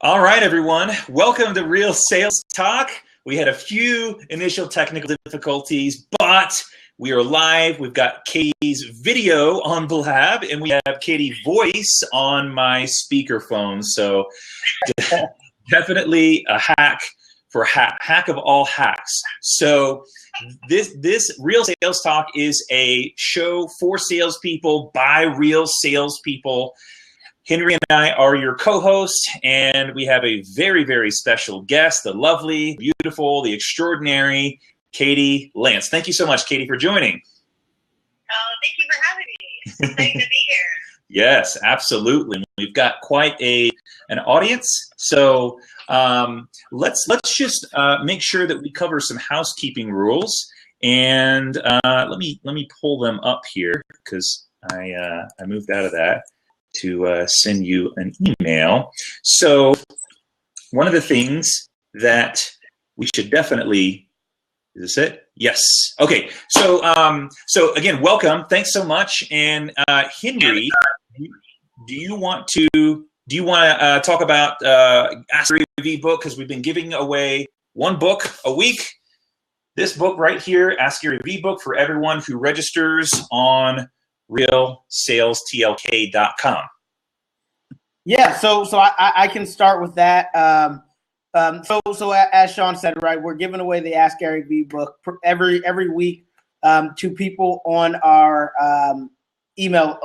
All right, everyone. Welcome to Real Sales Talk. We had a few initial technical difficulties, but we are live. We've got Katie's video on Blab, and we have Katie's voice on my speakerphone. So definitely a hack for hack of all hacks. So this Real Sales Talk is a show for salespeople by real salespeople. Henry and I are your co-hosts, and we have a very, very special guest, the lovely, beautiful, the extraordinary Katie Lance. Thank you so much, Katie, for joining. Oh, thank you for having me. Excited to be here. Yes, absolutely. We've got quite an audience, so let's just make sure that we cover some housekeeping rules. And let me pull them up here because I moved out of that to send you an email. So one of the things that we should definitely, is this it? Yes. Okay. So so again, welcome. Thanks so much. And Henry, do you want to talk about Ask Gary V book, because we've been giving away one book a week. This book right here, Ask Gary V book, for everyone who registers on realsalestlk.com. Yeah, so I can start with that. So as Sean said, right, we're giving away the Ask Gary V book every week to people on our email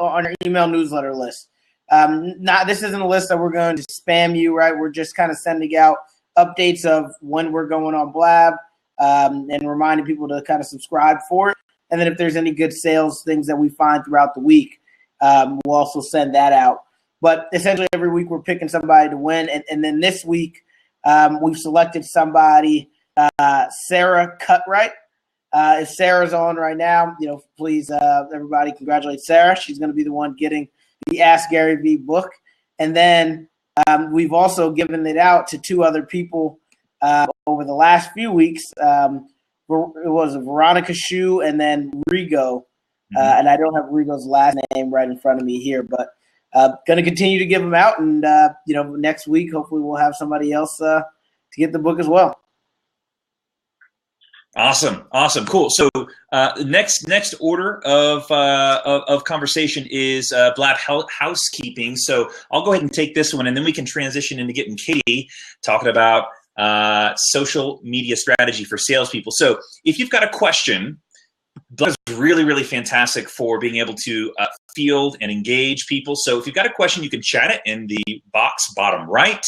newsletter list. This isn't a list that we're going to spam you, right? We're just kind of sending out updates of when we're going on Blab and reminding people to kind of subscribe for it. And then if there's any good sales things that we find throughout the week, we'll also send that out. But essentially every week we're picking somebody to win. And then this week we've selected somebody, Sarah Cutright. If Sarah's on right now, please, everybody congratulate Sarah. She's going to be the one getting the Ask Gary V book. And then we've also given it out to two other people over the last few weeks. It was Veronica Shu and then Rigo. And I don't have Rigo's last name right in front of me here, but going to continue to give them out. And, next week, hopefully we'll have somebody else to get the book as well. Awesome. Cool. So next order of conversation is Blab housekeeping. So I'll go ahead and take this one, and then we can transition into getting Katie talking about social media strategy for salespeople. So if you've got a question, Blab is really, really fantastic for being able to field and engage people. So if you've got a question, you can chat it in the box bottom right.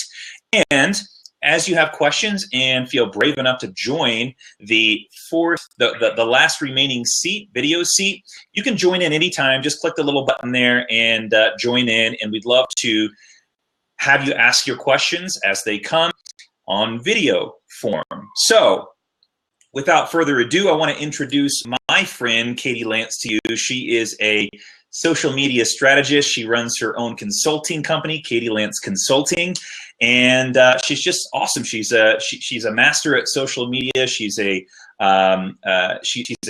And as you have questions and feel brave enough to join the last remaining video seat, you can join in anytime. Just click the little button there and join in. And we'd love to have you ask your questions as they come on video form. So without further ado, I want to introduce my friend Katie Lance to you. She is a social media strategist. She runs her own consulting company, Katie Lance Consulting, and she's just awesome. She's a master at social media. She's a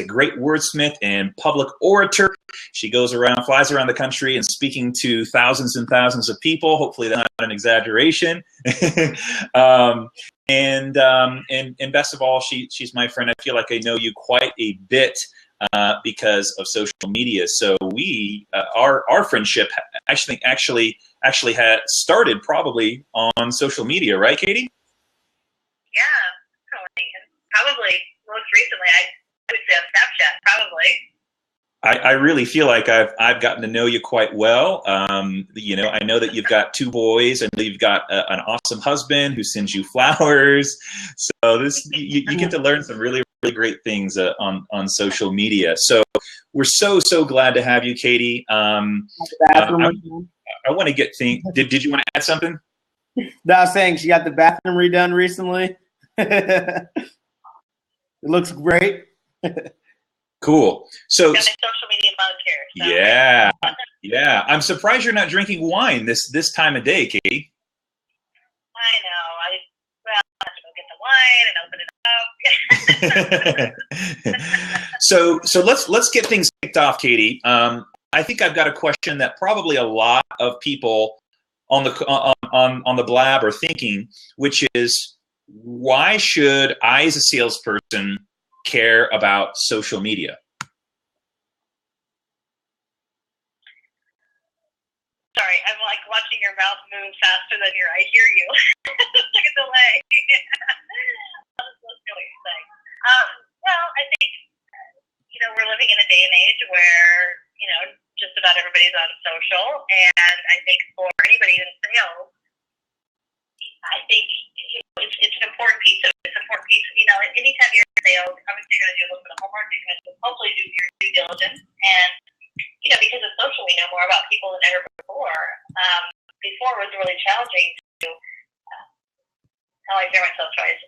great wordsmith and public orator. She flies around the country and speaking to thousands and thousands of people. Hopefully that's not an exaggeration. And best of all, she's my friend. I feel like I know you quite a bit because of social media. So our friendship actually had started probably on social media, right, Katie? Yeah, totally. And probably most recently, I would say on Snapchat, probably. I really feel like I've gotten to know you quite well. I know that you've got two boys, and you've got an awesome husband who sends you flowers. So you get to learn some really, really great things on social media. So we're so glad to have you, Katie. I want to get things. Did you want to add something? No, I was saying she got the bathroom redone recently. It looks great. Cool. So got my social media mug here. So. Yeah. I'm surprised you're not drinking wine this time of day, Katie. I know. I'll have to go get the wine and open it up. So let's get things kicked off, Katie. I think I've got a question that probably a lot of people on the blab or thinking, which is, why should I as a salesperson care about social media? Sorry, I'm like watching your mouth move faster than I hear you. It's like a delay. That's what you're saying. Well, I think, we're living in a day and age where, just about everybody's on social. And I think for anybody in sales, I think it's an important piece of it. It's an important piece. Anytime you're in sales, obviously you're going to do a little bit of homework. You're going to hopefully do your due diligence. And, because of social, we know more about people than ever before. Before it was really challenging to, I hear myself twice.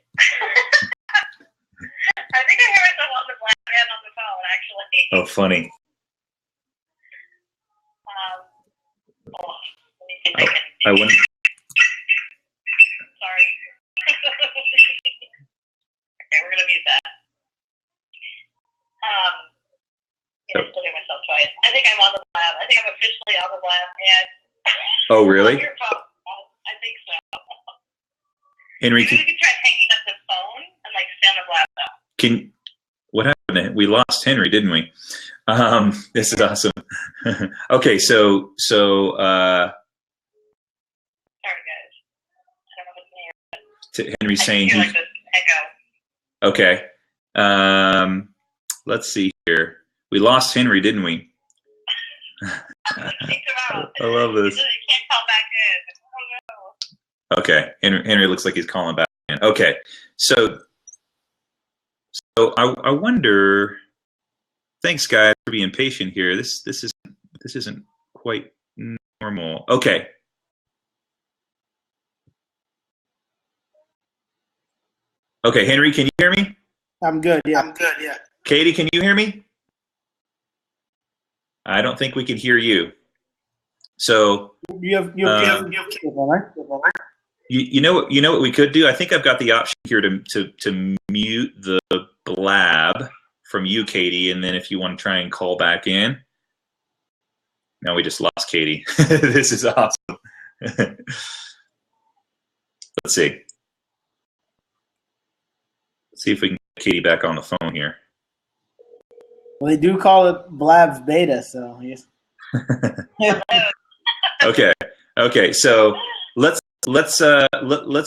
I think I hear myself on the black man on the phone, actually. Oh, funny. Let me see if I can. I wouldn't. Sorry. Okay, we're going to mute that. I still hear myself twice. I think I'm on the blab. I think I'm officially on the blab. And oh, really? I think so. Henry, maybe we could try hanging up the phone and stay on the blab though. What happened? We lost Henry, didn't we? This is awesome. Okay, so sorry guys. I don't know what's in here. Henry's saying hear this echo. Okay. Let's see here. We lost Henry, didn't we? I love this. He can't call back in. Oh no. Okay, Henry looks like he's calling back in. Okay, so I wonder. Thanks, guys, for being patient here. This isn't quite normal. Okay. Okay, Henry, can you hear me? I'm good. Yeah. Katie, can you hear me? I don't think we can hear you. So you have you know what we could do? I think I've got the option here to mute the blab from you, Katie, and then if you want to try and call back in. Now we just lost Katie. This is awesome. Let's see. Let's see if we can get Katie back on the phone here. Well, they do call it Blab's beta, so yes. Okay. So let's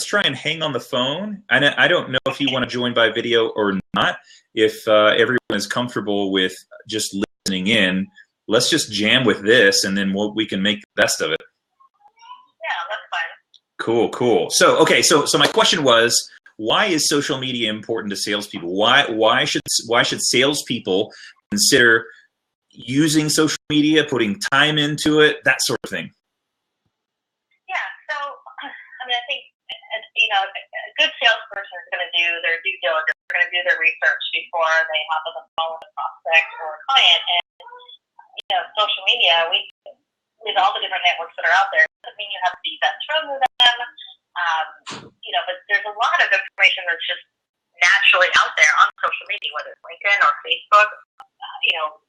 try and hang on the phone. I don't know if you want to join by video or not. If everyone is comfortable with just listening in, let's just jam with this, and then we can make the best of it. Yeah, that's fine. Cool. So my question was, why is social media important to salespeople? Why should salespeople consider using social media, putting time into it, that sort of thing? Yeah. So I think a good salesperson is going to do their due diligence. They're going to do their research before they hop on the phone with a prospect or a client. And social media, with all the different networks that are out there, doesn't mean you have to be best friends with them. But there's a lot of information that's just naturally out there on social media, whether it's LinkedIn or Facebook.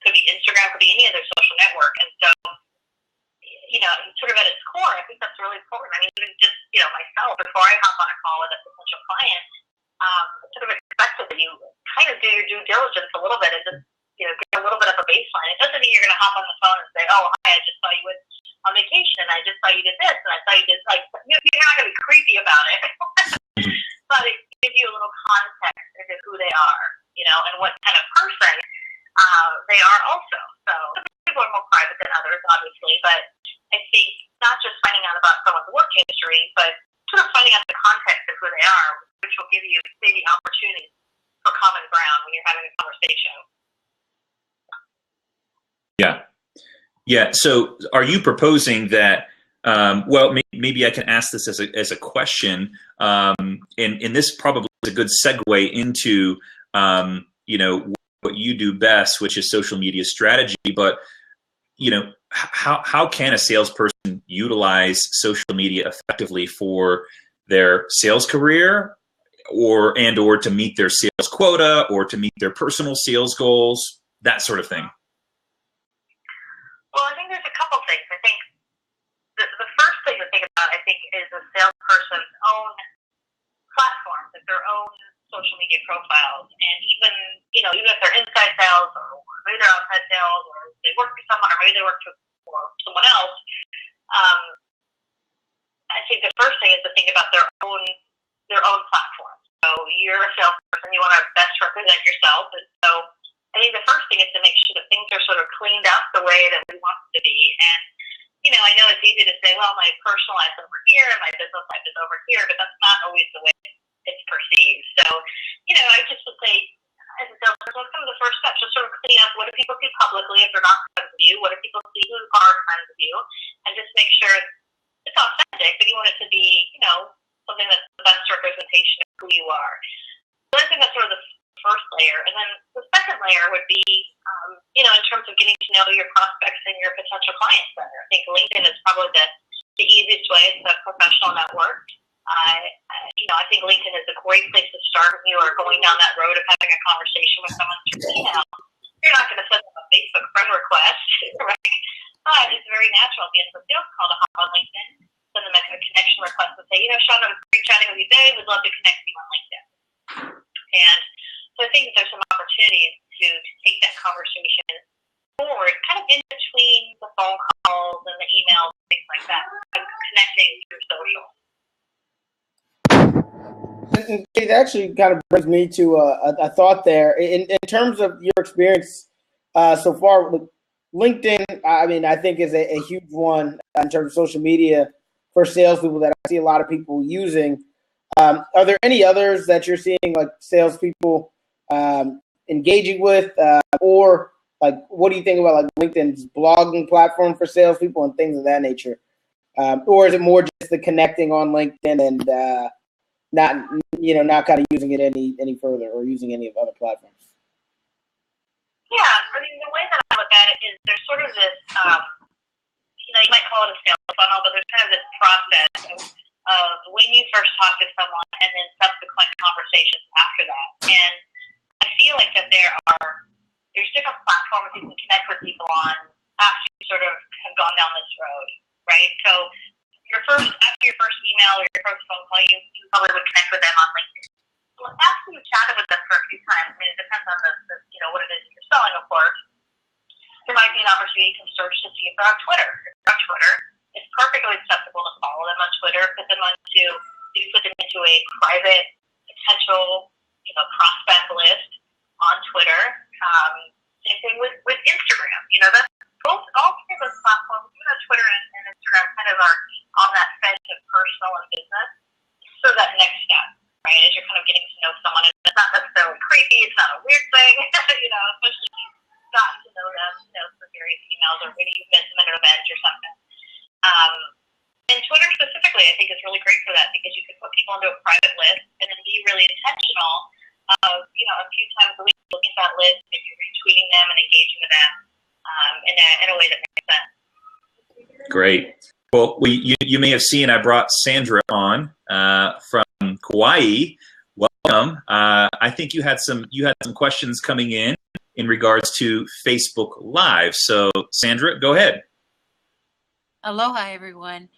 Could be Instagram, could be any other social network. And so, sort of at its core, I think that's really important. I mean, even just, myself, before I hop on a call with a potential client, it's sort of expected that you kind of do your due diligence a little bit and just, get a little bit of a baseline. It doesn't mean you're going to hop on the phone and say, oh, hi, I just saw you went on vacation, and I just saw you did this, and I saw you did, you're not going to be creepy about it. But it gives you a little context into who they are, and what kind of person they are also. So some people are more private than others, obviously, but I think not just finding out about someone's work history, but sort of finding out the context of who they are, which will give you maybe opportunities for common ground when you're having a conversation. Yeah. So are you proposing that, maybe I can ask this as a question, and this probably is a good segue into, what you do best, which is social media strategy. But, how can a salesperson utilize social media effectively for their sales career or to meet their sales quota or to meet their personal sales goals, that sort of thing? Well, I think there's a couple things. I think the first thing to think about think, is a salesperson's own platform, like their own social media profiles, and even if they're inside sales or maybe they're outside sales or they work for someone or maybe they work for someone else. I think the first thing is to think about their own platform. So you're a salesperson, you want to best represent yourself, and so I think the first thing is to make sure that things are sort of cleaned up the way that we want them to be. And I know it's easy to say, well, my personal life is over here and my business life is over here, but that's not always the way it's perceived. So, I just would say, as a salesperson, what's some of the first steps? Just sort of clean up what do people see publicly if they're not friends with you? What do people see who are friends with you? And just make sure it's authentic, but you want it to be, something that's the best representation of who you are. So I think that's sort of the first layer. And then the second layer would be, in terms of getting to know your prospects and your potential clients better. I think LinkedIn is probably the easiest way to professional network. I think LinkedIn is a great place to start when you are going down that road of having a conversation with someone through email. You're not going to send them a Facebook friend request, right? But it's very natural at the end of the sales call to hop on LinkedIn, send them a connection request and say, Sean, I was great chatting with you today. We'd love to connect with you on LinkedIn. And so I think there's some opportunities to take that conversation forward, kind of in between the phone calls and the emails, things like that, connecting through social. And it actually kind of brings me to a thought there. In terms of your experience so far with LinkedIn, I think is a huge one in terms of social media for salespeople that I see a lot of people using. Are there any others that you're seeing, like salespeople engaging with, or like what do you think about like LinkedIn's blogging platform for salespeople and things of that nature? Or is it more just the connecting on LinkedIn and not kind of using it any further or using any of other platforms? Yeah, the way that I look at it is there's sort of this, you might call it a sales funnel, but there's kind of this process of when you first talk to someone and then subsequent conversations after that. And I feel like that there's different platforms you can connect with people on after you sort of have gone down this road, right? So after your first email or your first phone call, you probably would connect with them on LinkedIn. Well, after you've chatted with them for a few times, it depends on what it is you're selling, of course. There might be an opportunity to search to see if they're on Twitter. If they're on Twitter, it's perfectly acceptable to follow them on Twitter, put them into a private potential, prospect list on Twitter. Same thing with Instagram. That's all three of those platforms, even on Twitter and Instagram, kind of are on that fence of personal and business. So that next step, right, as you're kind of getting to know someone, and it's not necessarily creepy, it's not a weird thing, especially if you've gotten to know them, through various emails or maybe you've met them at an event or something. And Twitter specifically, I think, is really great for that because you can put people into a private list and then be really intentional of, a few times a week looking at that list, maybe retweeting them and engaging with them in a way that makes sense. Great. Well, you may have seen I brought Sandra on from Kauai. Welcome. I think you had some questions coming in regards to Facebook Live. So, Sandra, go ahead. Aloha, everyone.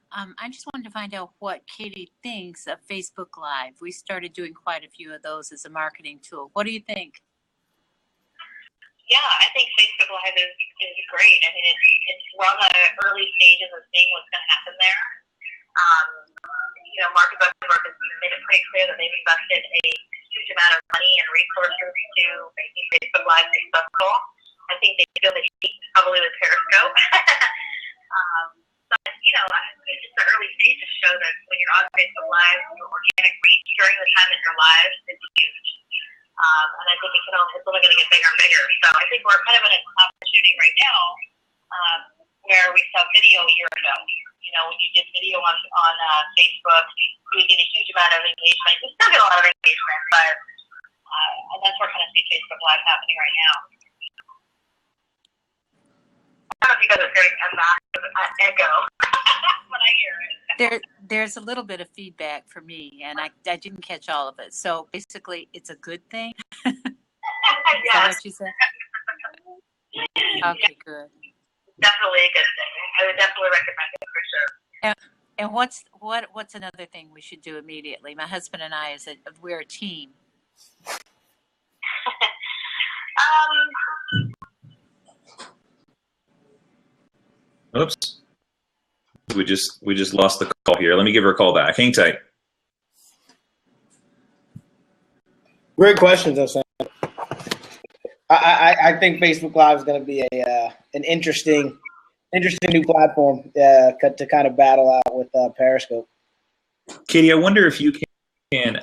I just wanted to find out what Katie thinks of Facebook Live. We started doing quite a few of those as a marketing tool. What do you think? Yeah, I think Facebook Live is great. We're on the early stages of seeing what's going to happen there. Mark Zuckerberg has made it pretty clear that they've invested a huge amount of money and resources to making Facebook Live successful. I think they feel the heat probably with Periscope. But, it's the early stages show that when you're on Facebook Live, your organic reach during the time that you're live is huge. And I think it's only going to get bigger and bigger. So I think we're kind of in an opportunity right now where we saw video a year ago. When you did video on Facebook, you get a huge amount of engagement. You still get a lot of engagement, but and that's where I kind of see Facebook Live happening right now. I don't know if you guys are hearing a massive echo when I hear it. There's a little bit of feedback for me, and I didn't catch all of it. So basically, it's a good thing. Is that what you said? Okay, good. Definitely a good thing. I would definitely recommend it for sure. And what's another thing we should do immediately? My husband and I we're a team. Oops. We just lost the call here. Let me give her a call back. Hang tight. Great questions, though, Sam. I think Facebook Live is going to be an interesting new platform to kind of battle out with Periscope. Katie, I wonder if you can.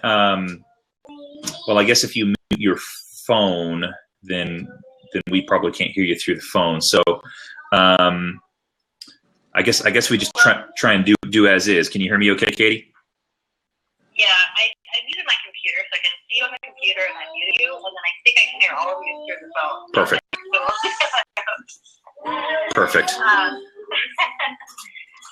Well, I guess if you mute your phone, then we probably can't hear you through the phone. So, I guess we just try and do as is. Can you hear me okay, Katie? Yeah, I muted my computer so I can see you on the computer and I mute you, and then I think I can hear all of you through the phone. Perfect. Perfect.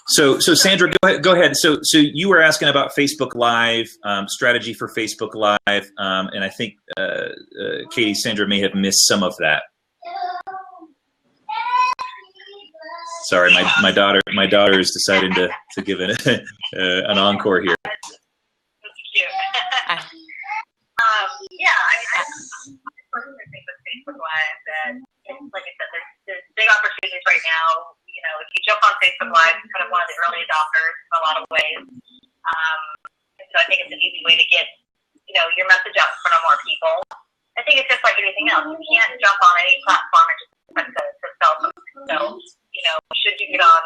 So Sandra, go ahead. So you were asking about Facebook Live, strategy for Facebook Live, and I think Katie, Sandra may have missed some of that. Sorry, my daughter is deciding to give it an encore here. Cute. I think with Facebook Live that, like I said, there's big opportunities right now. You know, if you jump on Facebook Live, it's kind of one of the early adopters in a lot of ways. And so I think it's an easy way to get, your message out in front of more people. I think it's just like anything else. You can't jump on any platform and just expect to sell something. So, should you get on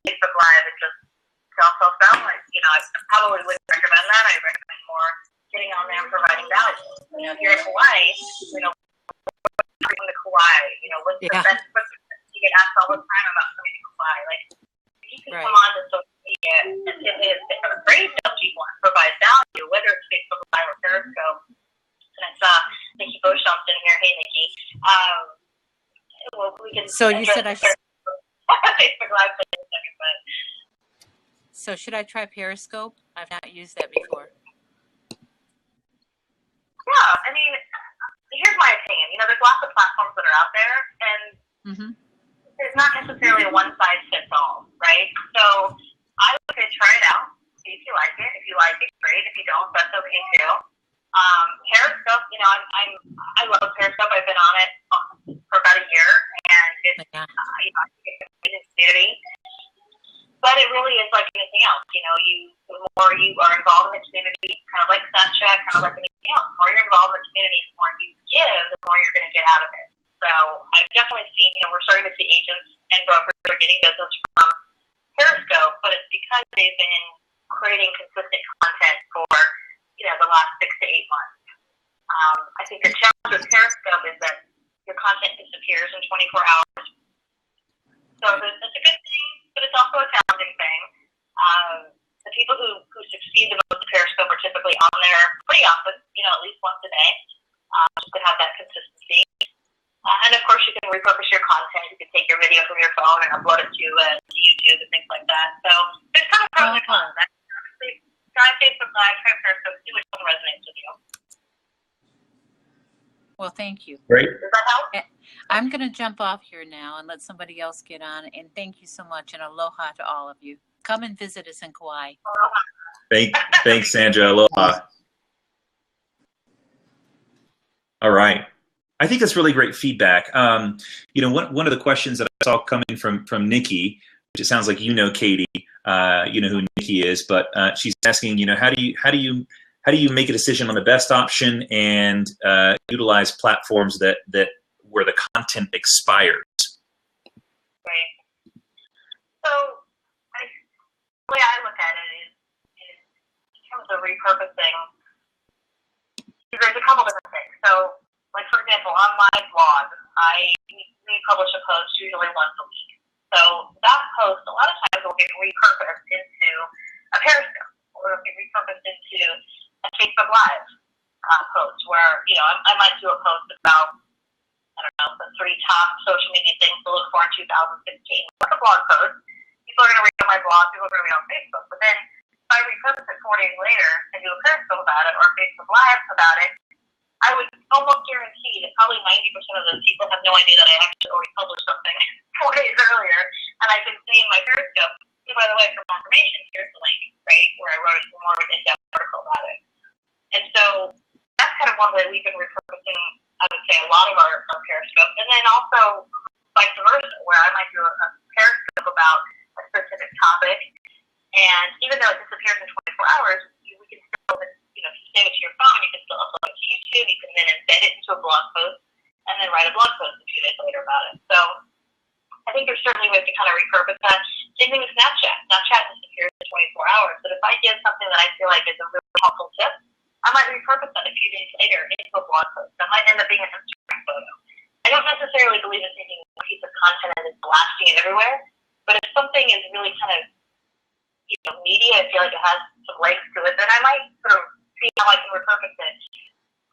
Facebook Live and just sell, I probably wouldn't recommend that. I recommend more getting on there and providing value. If you're in Hawaii, bring the Kauai, what's the best, you get asked all the time about something in Kauai. Like, if you can come on to social media and bring salespeople and provide value, whether it's Facebook Live or Periscope. And I saw Nikki Beauchamp in here. Hey, Nikki. We can. So you said Facebook Live for a second, but. So should I try Periscope? I've not used that before. Yeah, I mean, here's my opinion. There's lots of platforms that are out there, and there's not necessarily a one-size-fits-all, right? So I would say try it out, see if you like it. If you like it, great. If you don't, that's okay too. Periscope, I love Periscope. I've been on it for about a year, and it's, I think it's a great community. But it really is like anything else. The more you are involved in the community, kind of like Snapchat, kind of like anything else, the more you're involved in the community, the more you give, the more you're going to get out of it. So I've definitely seen, we're starting to see agents and brokers are getting business from Periscope, but it's because they've been creating consistent content for, the last 6 to 8 months. I think the challenge with Periscope is that your content disappears in 24 hours. So it's a good thing, but it's also a challenging thing. The people who succeed the most at Periscope are typically on there pretty often, at least once a day, just to have that consistency. And of course, you can repurpose your content. You can take your video from your phone and upload it to YouTube and things like that. So there's kind of pros and cons. Obviously, try Facebook Live, try Periscope, see which one resonates with you. Well, thank you. Great. Does that help? I'm going to jump off here now and let somebody else get on. And thank you so much. And aloha to all of you. Come and visit us in Kauai. Thanks, Sandra. Aloha. All right. I think that's really great feedback. One of the questions that I saw coming from Nikki, which it sounds like Katie, who Nikki is, but she's asking, how do you make a decision on the best option and utilize platforms that where the content expires? Right. So the way I look at it is in terms of repurposing, there's a couple different things. So, like for example, on my blog, we publish a post usually once a week. So that post, a lot of times, will get repurposed into a Periscope, or it'll get repurposed into a Facebook Live post, where I might do a post about the 3 top social media things to look for in 2016. Like a blog post. People are going to read on my blog, people are going to read on Facebook. But then if I repurpose it 4 days later and do a Periscope about it or a Facebook Live about it, I would almost guarantee that probably 90% of those people have no idea that I actually already published something 4 days earlier. And I can see in my Periscope, by the way, for more information, here's the link, right, where I wrote a more in-depth article about it. And so that's kind of one way we've been repurposing, I would say, a lot of our Periscope. And then also vice versa, where I might do a Periscope about a specific topic. And even though it disappears in 24 hours, we can still, save it to your phone. You can still upload it to YouTube. You can then embed it into a blog post and then write a blog post a few days later about it. So I think there's certainly ways to kind of repurpose that. Same thing with Snapchat. Snapchat disappears in 24 hours. But if I give something that I feel like is a really helpful tip, I might repurpose that a few days later into a blog post. That might end up being an Instagram photo. I don't necessarily believe in taking a piece of content and blasting it everywhere. But if something is really kind of media, I feel like it has some legs to it, then I might sort of see how I can repurpose it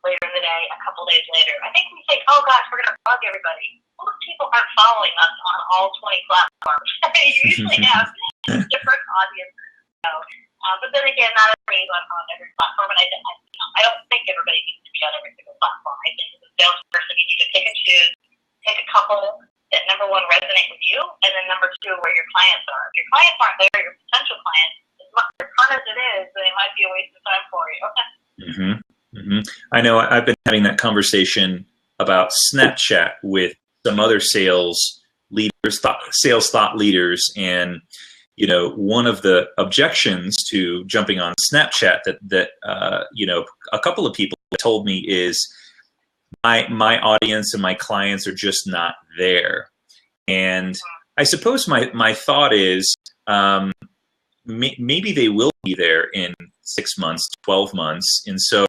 later in the day, a couple days later. I think we think, oh gosh, we're going to bug everybody. Most people aren't following us on all 20 platforms. You usually have different audiences. But then again, not everybody's on every platform, and I don't think everybody needs to be on every single platform. I think as a salesperson, you need to pick and choose, take a couple that, number one, resonate with you, and then number two, where your clients are. If your clients aren't there, your potential clients, as much as fun as it is, then it might be a waste of time for you. I know I've been having that conversation about Snapchat with some other sales leaders, sales thought leaders, and one of the objections to jumping on Snapchat that a couple of people told me is my audience and my clients are just not there. And I suppose my thought is maybe they will be there in 6 months, 12 months. And so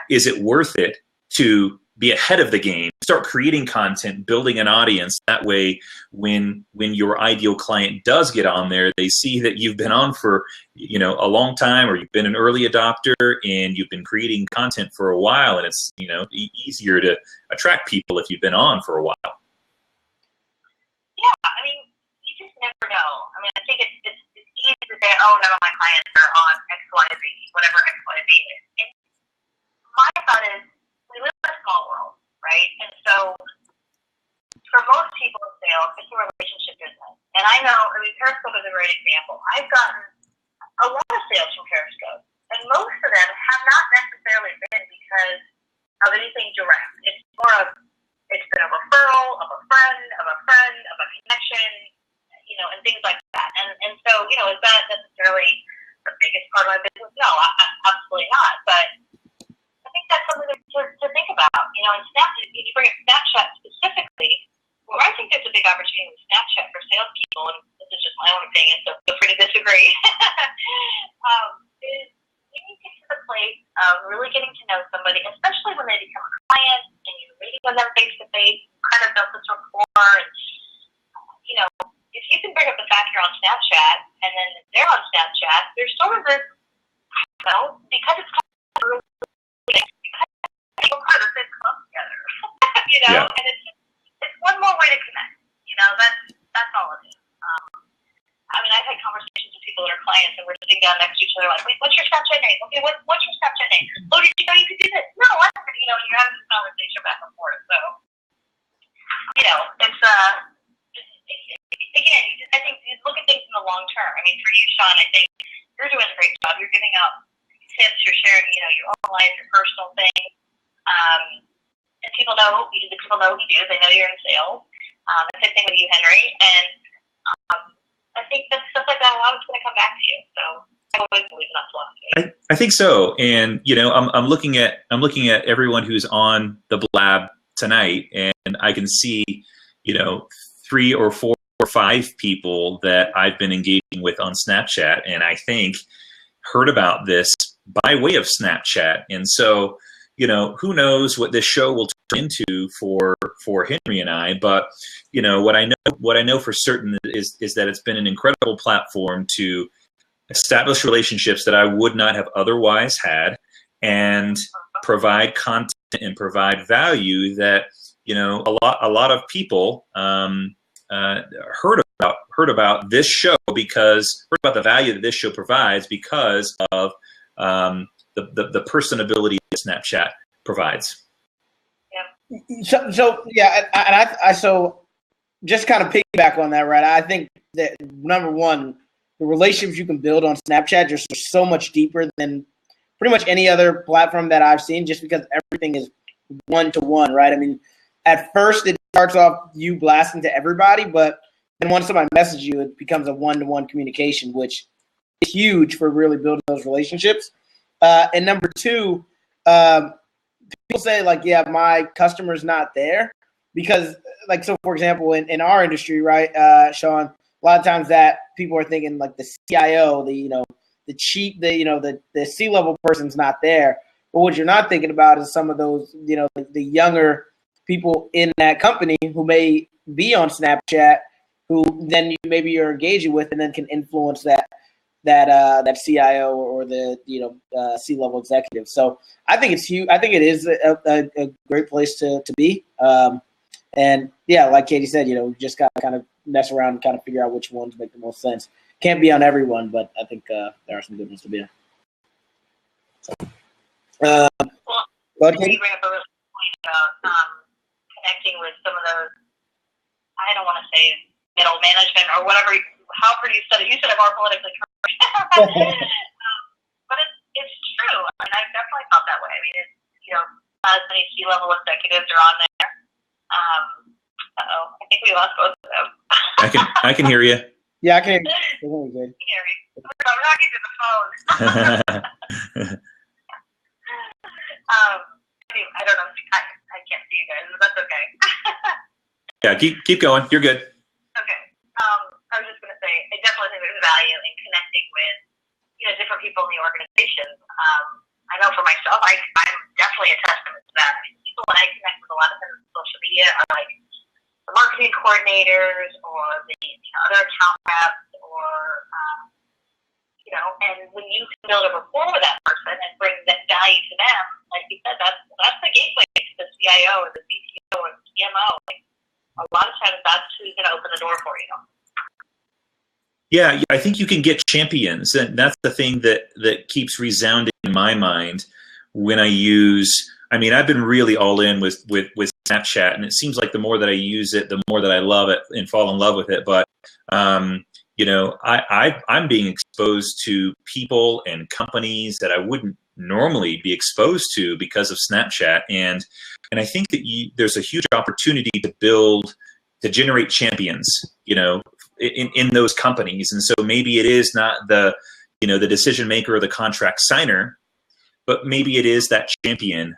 is it worth it to be ahead of the game, start creating content, building an audience? That way, when your ideal client does get on there, they see that you've been on for a long time, or you've been an early adopter and you've been creating content for a while, and it's easier to attract people if you've been on for a while. Yeah, I mean, you just never know. I mean, I think it's easy to say, oh, none of my clients are on X, Y, Z, whatever X, Y, Z is. And my thought is, we live in a small world, right? And so for most people in sales, it's a relationship business. And I know, Periscope is a great example. I've gotten a lot of sales from Periscope, and most of them have not necessarily been because of anything direct. It's more of, it's been a referral of a friend, of a connection, and things like that. And so, is that necessarily the biggest part of my business? No, absolutely not. But I think that's something to think about. And Snapchat, if you bring up Snapchat specifically, where I think there's a big opportunity with Snapchat for salespeople, and this is just my own opinion, so feel free to disagree, is you need to get to the place of really getting to know somebody, especially when they become a client and you're meeting with them face to face, kind of build this rapport. And, if you can bring up the fact you're on Snapchat and then they're on Snapchat, there's sort of this, because it's kind of really, we're part of the same club together, and it's one more way to connect. That's all it is. I've had conversations with people that are clients, and we're sitting down next to each other, like, wait, what's your Snapchat name? Okay, what's your Snapchat name? Oh, did you know you could do this? No, I haven't. And you're having this conversation back and forth. So, it's again, I think you look at things in the long term. I mean, for you, Sean, I think you're doing a great job. You're giving out tips. You're sharing, your own life, your personal things. And people know what you do. They know you're in sales. The same thing with you, Henry. And I think that stuff like that, a lot of it's going to come back to you. So I always believe in that philosophy. I think so. And I'm looking at everyone who's on the Blab tonight, and I can see 3 or 4 or 5 people that I've been engaging with on Snapchat, and I think heard about this by way of Snapchat. And so, who knows what this show will turn into for Henry and I, but what I know for certain is that it's been an incredible platform to establish relationships that I would not have otherwise had, and provide content and provide value that a lot of people heard about this show, because heard about the value that this show provides because of the personability that Snapchat provides. So just kind of piggyback on that, right? I think that number one, the relationships you can build on Snapchat just are so much deeper than pretty much any other platform that I've seen, just because everything is one-to-one, right? I mean, at first it starts off you blasting to everybody, but then once somebody messages you, it becomes a one-to-one communication, which is huge for really building those relationships. And number two, people say, like, yeah, my customer's not there because, like, so for example, in our industry, right, Sean, a lot of times that people are thinking like the CIO, the C-level person's not there. But what you're not thinking about is some of those, the younger people in that company who may be on Snapchat, who then maybe you're engaging with, and then can influence that CIO or the C-level executive. So I think it's huge. I think it is a great place to be. And yeah, like Katie said, you just got to kind of mess around and kind of figure out which ones make the most sense. Can't be on everyone, but I think there are some good ones to be on. Well, Katie? you bring up a really good point about connecting with some of those, I don't want to say middle management or whatever, however you said it. You said it more politically correct. But it's true. I mean, I've definitely felt that way. I mean, it's, not as many C-level executives are on there. I think we lost both of them. I can hear you. Yeah, I can hear you. Can you hear me? We're not getting to the phone. Anyway, I don't know. I can't see you guys, but that's okay. Yeah, keep going. You're good. Okay. I was just going to say, I definitely think there's value in connecting with, different people in the organization. I know for myself, I'm definitely a testament to that. I mean, people that I connect with a lot of them on social media are like the marketing coordinators or the other account reps or, and when you can build a rapport with that person and bring that value to them, like you said, that's the gateway to the CIO or the CTO or the CMO. Like, a lot of times that's who's going to open the door for you. Yeah, I think you can get champions, and that's the thing that keeps resounding in my mind when I use. I mean, I've been really all in with Snapchat, and it seems like the more that I use it, the more that I love it and fall in love with it. But I'm being exposed to people and companies that I wouldn't normally be exposed to because of Snapchat, and I think that there's a huge opportunity to generate champions, in those companies. And so maybe it is not the decision maker or the contract signer, but maybe it is that champion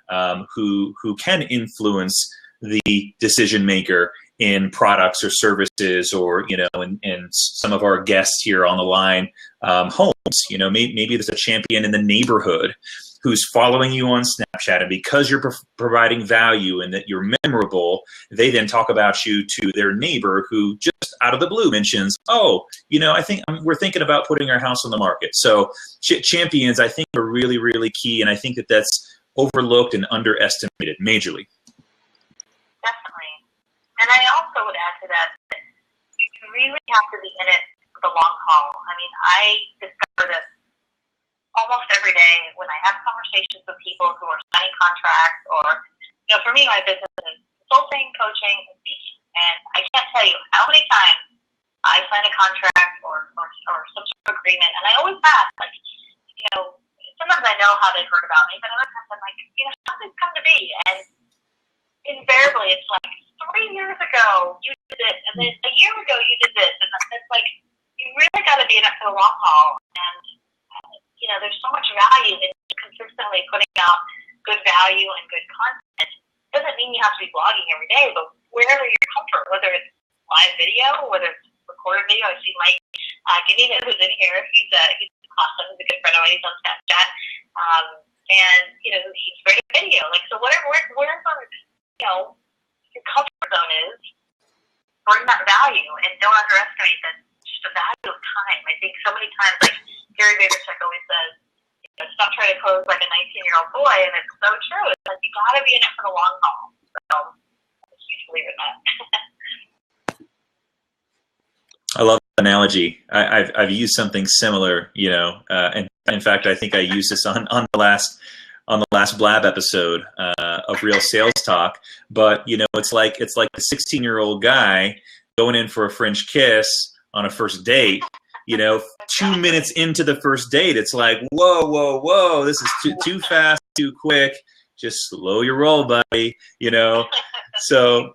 who can influence the decision maker in products or services, or and some of our guests here on the line, homes. Maybe there's a champion in the neighborhood who's following you on Snapchat, and because you're providing value and that you're memorable, they then talk about you to their neighbor who just out of the blue mentions, I think we're thinking about putting our house on the market. So champions, I think, are really, really key, and I think that that's overlooked and underestimated majorly. Definitely. And I also would add to that you really have to be in it for the long haul. I mean, I discover this almost every day when I have conversations with people who are signing contracts, or, for me, my business is consulting, coaching, and speaking. And I can't tell you how many times I sign a contract or some sort of agreement, and I always ask, sometimes I know how they've heard about me, but other times I'm like, something's come to be. And invariably, it's like, 3 years ago, you did this, and then a year ago, you did this. And it's like, you really got to be in it for the long haul. And there's so much value in consistently putting out good value and good content. Doesn't mean you have to be blogging every day, but wherever your comfort, whether it's live video, whether it's recorded video. I see Mike Ganina, who's in here. He's awesome. He's a good friend of mine. He's on Snapchat. And, he's great at video. Like, so wherever, your comfort zone is, bring that value and don't underestimate that. The value of time. I think so many times, like Gary Vaynerchuk always says, stop trying to close like a 19-year-old boy, and it's so true. It's like you got to be in it for the long haul. So I'm a huge believer in that. I love the analogy. I've used something similar, and in fact, I think I used this on the last Blab episode of Real Sales Talk. But it's like the 16-year-old guy going in for a French kiss on a first date, 2 minutes into the first date, it's like, whoa, this is too fast, too quick. Just slow your roll, buddy. So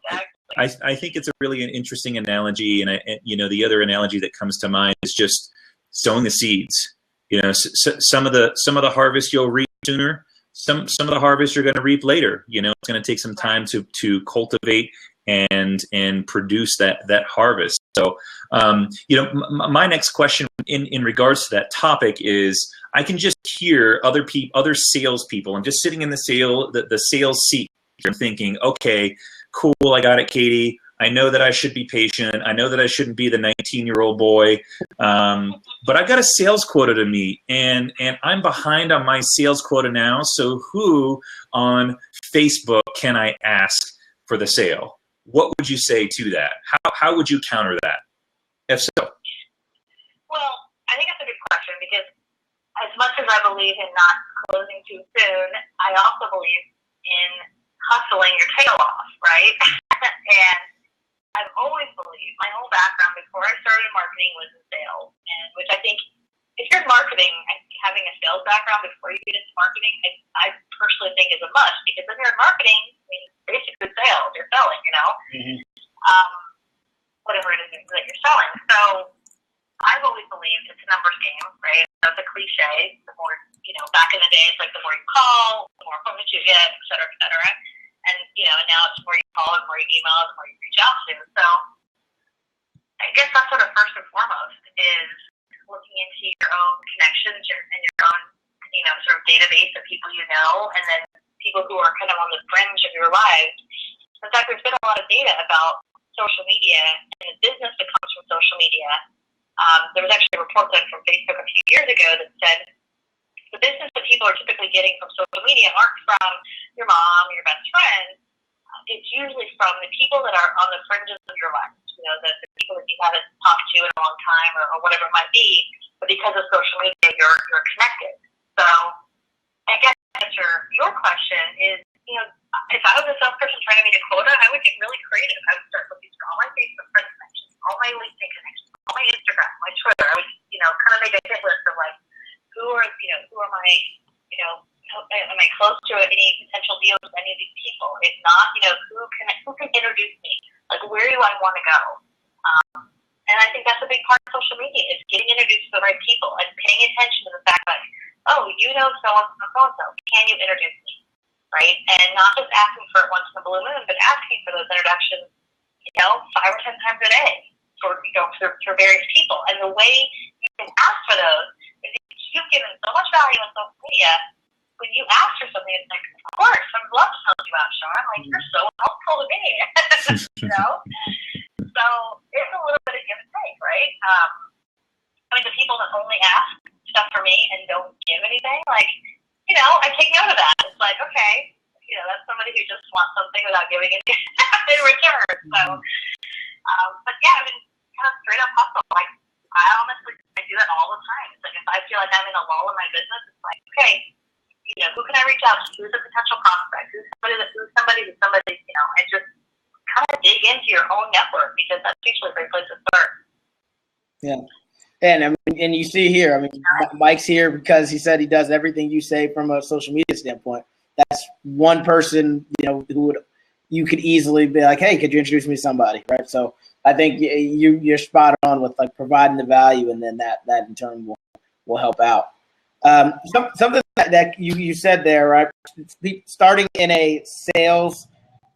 I think it's a really an interesting analogy, and the other analogy that comes to mind is just sowing the seeds. Some of the harvest you'll reap sooner. Some of the harvest you're going to reap later. It's going to take some time to cultivate and produce that harvest. So, my next question in regards to that topic is, I can just hear other salespeople. I'm just sitting in the sales seat. I'm thinking, okay, cool, I got it, Katie. I know that I should be patient. I know that I shouldn't be the 19-year-old boy. But I got a sales quota to meet, and I'm behind on my sales quota now. So who on Facebook can I ask for the sale? What would you say to that? How would you counter that? If so. Well, I think that's a good question, because as much as I believe in not closing too soon, I also believe in hustling your tail off, right? And I've always believed, my whole background before I started marketing was in sales, and which I think, if you're marketing, having a sales background before you get into marketing, I personally think is a must, because when you're in marketing, basically sales, you're selling, whatever it is that you're selling. So I've always believed it's a numbers game, right? That's a cliche. The more, back in the day, it's like the more you call, the more appointments you get, et cetera, et cetera. And, now it's the more you call, the more you email, the more you reach out to. So I guess that's sort of first and foremost is looking into your own connections and your own, sort of database of people and then people who are kind of on the fringe of your lives. In fact, there's been a lot of data about social media and the business that comes from social media. There was actually a report done from Facebook a few years ago that said the business that people are typically getting from social media aren't from your mom or your best friend. It's usually from the people that are on the fringes of your life, the people that you haven't talked to in a long time or whatever it might be. But because of social media, you're connected. So I guess to answer your question is, if I was a salesperson trying to meet a quota, I would get really creative. I would start looking through all my Facebook friend connections, all my LinkedIn connections, all my Instagram, my Twitter. I would, kind of make a hit list of like, who are my, am I close to any potential deals with any of these people? If not, who can introduce me? Like, where do I want to go? And I think that's a big part of social media is getting introduced to the right people and paying attention to the fact like, oh, so-and-so, can you introduce me? Right? And not just asking for it once in a blue moon, but asking for those introductions, 5 or 10 times a day for various people. And the way you can ask for those is you've given so much value on social media. When you ask for something, it's like, of course, I would love to help you out, Sean. Like, you're so helpful to me. So it's a little bit of give and take, right? The people that only ask stuff for me and don't give anything, like, I take note of that. It's like, okay, that's somebody who just wants something without giving it in return. So, but yeah, kind of straight up hustle. Like, I do that all the time. It's like, if I feel like I'm in a lull in my business, it's like, okay, who can I reach out to? Who's a potential prospect? Who's somebody, and just kind of dig into your own network, because that's usually a great place to start. Yeah. And you see here, Mike's here because he said he does everything you say from a social media standpoint. That's one person, you could easily be like, hey, could you introduce me to somebody, right? So I think you're spot on with like providing the value, and then that in turn will help out. Something that you said there, right? Starting in a sales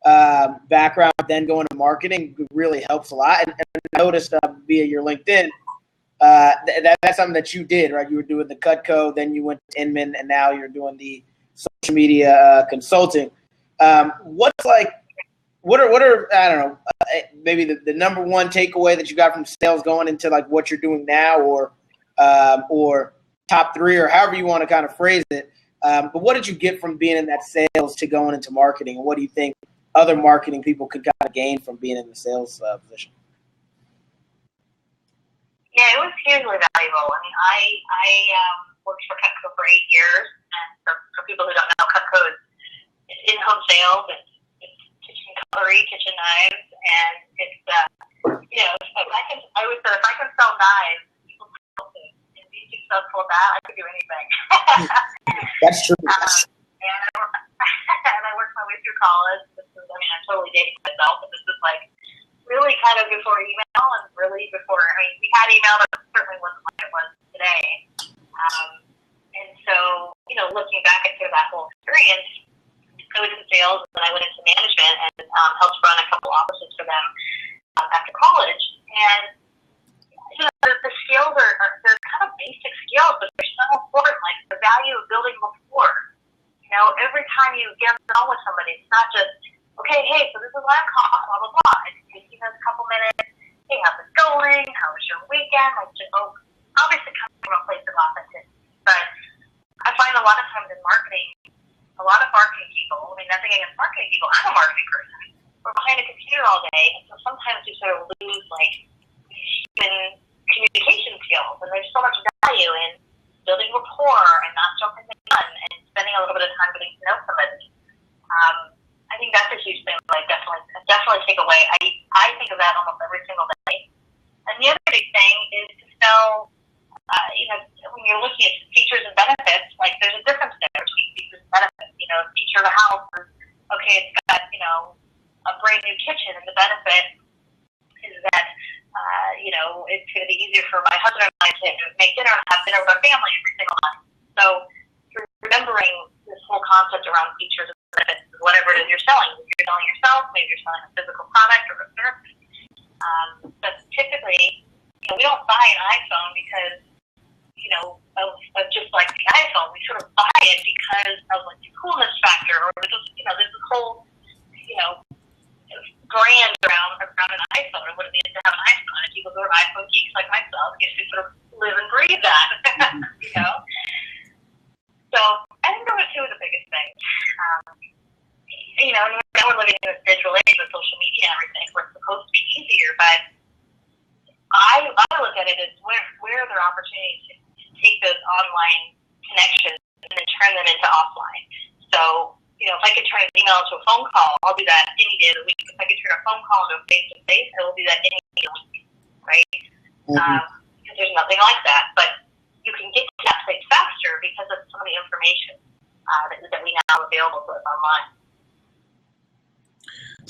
background, then going to marketing really helps a lot. And I noticed via your LinkedIn, that's something that you did, right? You were doing the Cutco, then you went to Inman, and now you're doing the social media consulting. What are I don't know, maybe the number one takeaway that you got from sales going into like what you're doing now, or top three, or however you want to kind of phrase it. But what did you get from being in that sales to going into marketing, and what do you think other marketing people could kind of gain from being in the sales position? Yeah, it was hugely valuable. I worked for Cutco for 8 years, and for people who don't know, Cutco is in-home sales. It's kitchen cutlery, kitchen knives, and it's I would say if I can sell knives, successful at that, I could do anything. That's true. And I worked my way through college. I'm totally dating myself, but this is like really kind of before email and really before, we had email, but it certainly wasn't like it was today. And so, looking back at that whole experience, I was in sales and I went into management and helped run a couple offices for them after college. And, the skills they're kind of basic skills, but they're so important, like the value of building rapport. Every time you get on with somebody, it's not just, okay, hey, so this is what I'm calling, blah, blah, blah. It's taking us a couple minutes. Hey, how's it going? How was your weekend? Obviously coming from a place of authenticity. But I find a lot of times in marketing, a lot of marketing people, nothing against marketing people, I'm a marketing person. We're behind a computer all day, and so sometimes you sort of lose, human communication skills. And there's so much value in building rapport and not jumping the gun and spending a little bit of time getting to know somebody. I think that's a huge thing that I definitely take away. I think of that almost every single day. And the other big thing is to sell, when you're looking at features and benefits, there's a difference there between features and benefits. A feature of a house is, okay, it's got, a brand new kitchen, and the benefit is that, it's going to be easier for my husband and I to make dinner and have dinner with our family every single night. So remembering this whole concept around features and benefits, whatever it is you're selling. If you're selling yourself, maybe you're selling a physical product or a service. But typically, we don't buy an iPhone because, of just like the iPhone. We sort of buy it because of the coolness factor, or there's this whole, brand around an iPhone, or what it means to have an iPhone. And people who are iPhone geeks like myself get to sort of live and breathe that, So I think those are two of the biggest things. Now we're living in this digital age with social media and everything, where it's supposed to be easier, but I look at it as where are there opportunities to take those online connections and then turn them into offline. So, if I could turn an email into a phone call, I'll do that any day of the week. If I could turn a phone call into a face-to-face, I will do that any day of the week, right? Because there's nothing like that. But you can get to that place faster because of some of the information that we now have available to us online.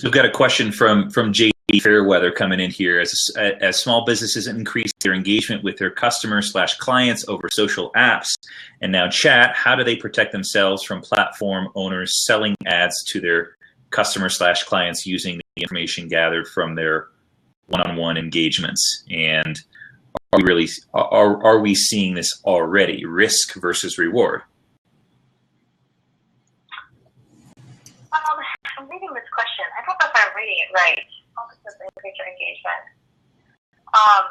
So we've got a question from J.D. Fairweather coming in here. As small businesses increase their engagement with their customers/clients over social apps and now chat, how do they protect themselves from platform owners selling ads to their customers/clients using the information gathered from their one-on-one engagements? And are we seeing this already? Risk versus reward. I'm reading this question. I don't know if I'm reading it right. Focus on increase your engagement. I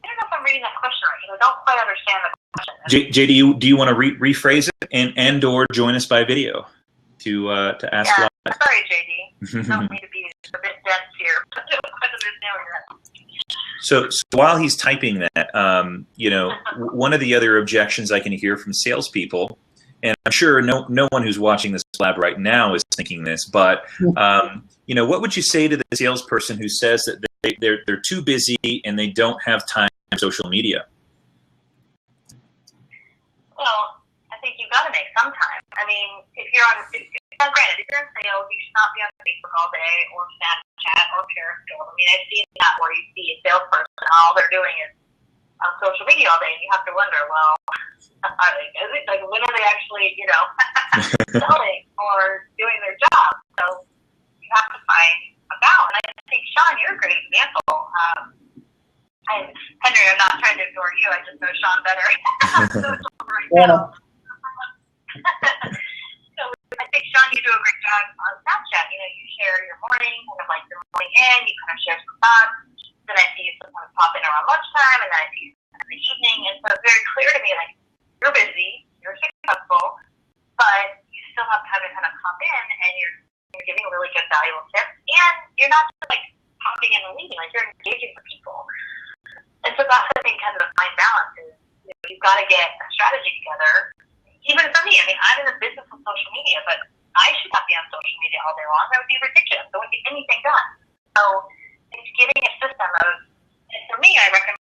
don't know if I'm reading that question right. I don't quite understand the question. Jay, do you want to rephrase it and or join us by video to ask? Yeah, sorry, JD. Don't need to be a bit dense here. So while he's typing that, one of the other objections I can hear from salespeople, and I'm sure no one who's watching this lab right now is thinking this, but what would you say to the salesperson who says that they're too busy and they don't have time for social media? Well, I think you've got to make some time. If you're in sales, you should not be on Facebook all day, or Snapchat, or Periscope. I've seen that where you see a salesperson and all they're doing is on social media all day, and you have to wonder, well, when are they actually, selling or doing their job? So you have to find a balance. And I think, Sean, you're a great example. And Henry, I'm not trying to ignore you. I just know Sean better. Right now. So I think, Sean, you do a great job on Snapchat. You share your morning, your morning in, you kind of share some thoughts. Then I see you sometimes pop in around lunchtime, and then I see you in the evening. And so it's very clear to me, you're busy, you're successful, but you still have time to kind of pop in, and you're giving really good, valuable tips, and you're not just popping in and leaving, you're engaging with people. And so that's, I think, kind of the fine balance is, you've got to get a strategy together. Even for me, I'm in the business of social media, but I should not be on social media all day long. That would be ridiculous. I wouldn't get anything done. So it's getting a system of, and for me, I recommend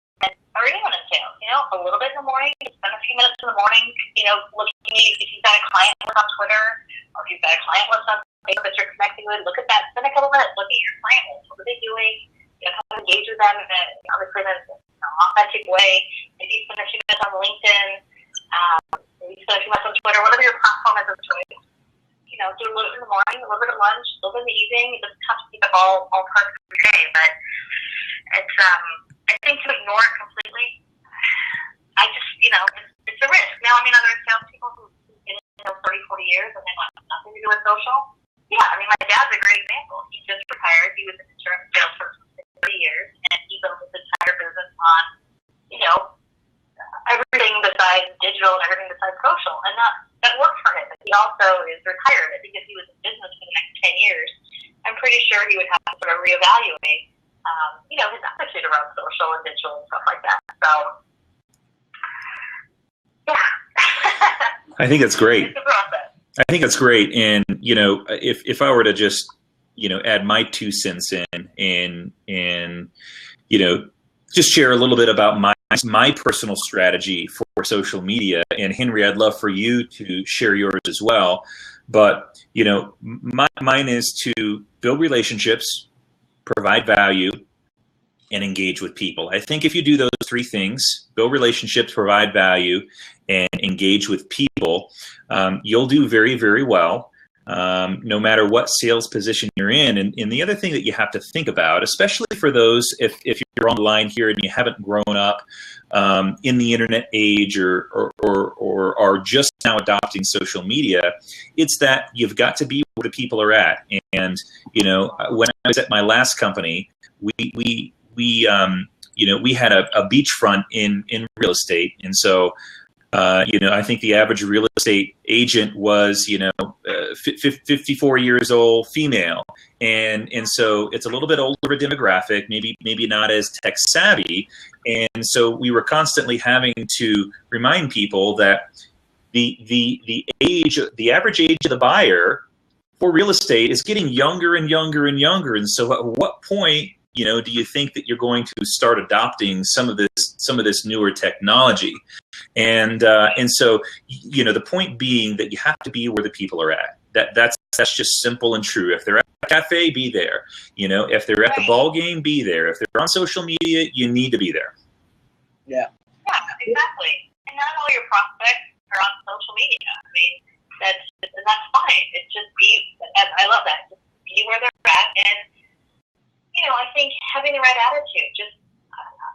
or anyone in sales, a little bit in the morning, spend a few minutes in the morning, looking if you've got a client list on Twitter, or if you've got a client list on Facebook that you're connecting with, look at that, spend a couple minutes, look at your client list, what are they doing, kind of engage with them obviously in an authentic way, maybe spend a few minutes on LinkedIn, maybe spend a few minutes on Twitter, whatever your platform is of choice. Do a little bit in the morning, a little bit at lunch, a little bit in the evening. It doesn't have to keep it all parts of your day, but it's I think to ignore it completely, I just it's a risk. Now, are there salespeople who've been in sales 30, 40 years and they want nothing to do with social? Yeah, my dad's a great example. He just retired. He was an insurance salesperson for 30 years, and he built his entire business on everything besides digital and everything besides social, and that worked for him. He also is retired. I think if he was in business for the next 10 years, I'm pretty sure he would have to sort of reevaluate, his attitude around social and digital and stuff like that. So, yeah. I think that's great. It's a process. I think that's great. And, if I were to just, add my 2 cents in and just share a little bit about my personal strategy for social media. And Henry, I'd love for you to share yours as well. But, mine is to build relationships, provide value, and engage with people. I think if you do those 3 things, build relationships, provide value, and engage with people, you'll do very, very well. No matter what sales position you're in. And the other thing that you have to think about, especially for those, if you're on the line here and you haven't grown up in the internet age or are just now adopting social media, it's that you've got to be where the people are at. And, when I was at my last company, we had a beachfront in real estate. And so, I think the average real estate agent was, 54 years old, female. And so it's a little bit older demographic, maybe not as tech savvy. And so we were constantly having to remind people that the average age of the buyer for real estate is getting younger and younger and younger. And so at what point, do you think that you're going to start adopting some of this newer technology? And so, the point being that you have to be where the people are at. That's just simple and true. If they're at a cafe, be there. If they're at the ball game, be there. If they're on social media, you need to be there. Yeah, exactly. And not all your prospects are on social media. That's fine. It's just I love that. Just be where they're at, and I think having the right attitude. Just